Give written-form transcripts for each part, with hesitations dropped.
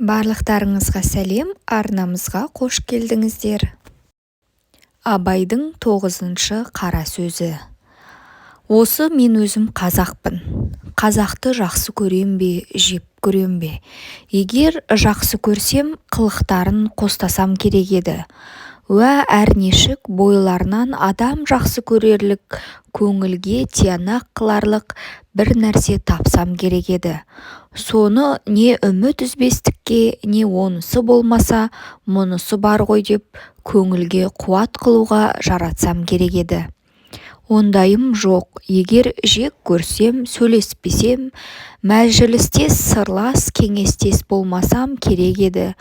Барлықтарыңызға сәлем, арнамызға қош келдіңіздер. Абайдың 9-шы қара сөзі. Осы мен өзім қазақпын. Қазақты жақсы көрем бе, жеп көрем бе? Егер жақсы көрсем, қылықтарын қостасам керек еді. Уә әрнешік бойларынан адам жақсы көрерлік, көңілге тиянақ қыларлық бір нәрсе тапсам керек еді. Соны не үміт үзбестікке, не онысы болмаса, мұнысы бар ғой деп, көңілге қуат қылуға жаратсам керек еді. Ондайым жоқ. Егер жек көрсем, сөйлеспесем, мәжілістес сырлас кеңестес болмасам керек еді.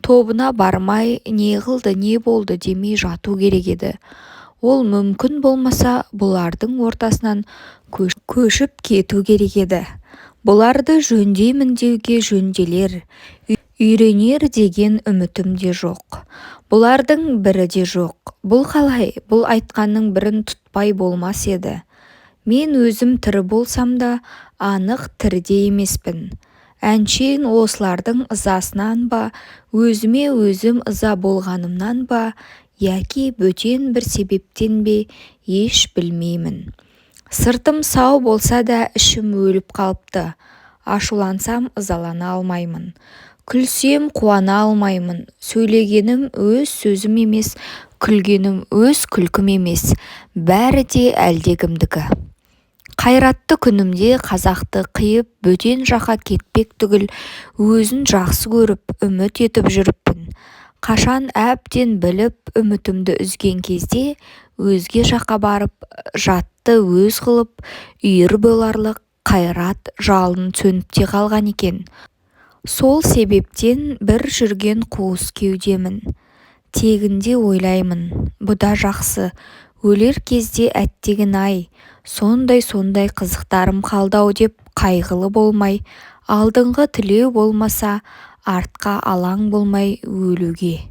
Тобына бармай, не қылды, не болды демей жату керек еді. Ол мүмкін болмаса, бұлардың ортасынан көшіп кету керек еді. Бұларды жөндеймін деуге жөнделер, үйренер деген үмітім де жоқ. Бұлардың бірі де жоқ. Бұл қалай? Бұл айтқанның бірін тұтпай болмас еді. Мен өзім тірі болсам да, анық тіріде емеспін. Әншейін осылардың ызасынан ба, өзіме өзім ыза болғанымнан ба, яки бөтен бір себептен бе, еш білмеймін. Сыртым сау болса да ішім өліп қалыпты. Ашулансам ызалана алмаймын. Күлсем қуана алмаймын. Сөйлегенім өз сөзім емес, күлгенім өз күлкім емес. Бәрі де әлдекімдікі. Қайратты күнімде қазақты қиып, бөтен жаққа кетпек түгіл, өзін жақсы көріп, үміт етіп жүріппін. Қашан әбден біліп, үмітімді үзген кезде, өзге жаққа барып, жатты өз қылып, үйір боларлық қайрат жалын сөніп те қалған екен. Сол себептен бір жүрген қуыс кеудемін. Тегінде ойлаймын, бұда жақсы, өлер кезде әттеген-ай, сондай қызықтарым қалды-ау деп қайғылы болмай, алдыңғы тілеу болмаса, артқа алаң болмай өлуге.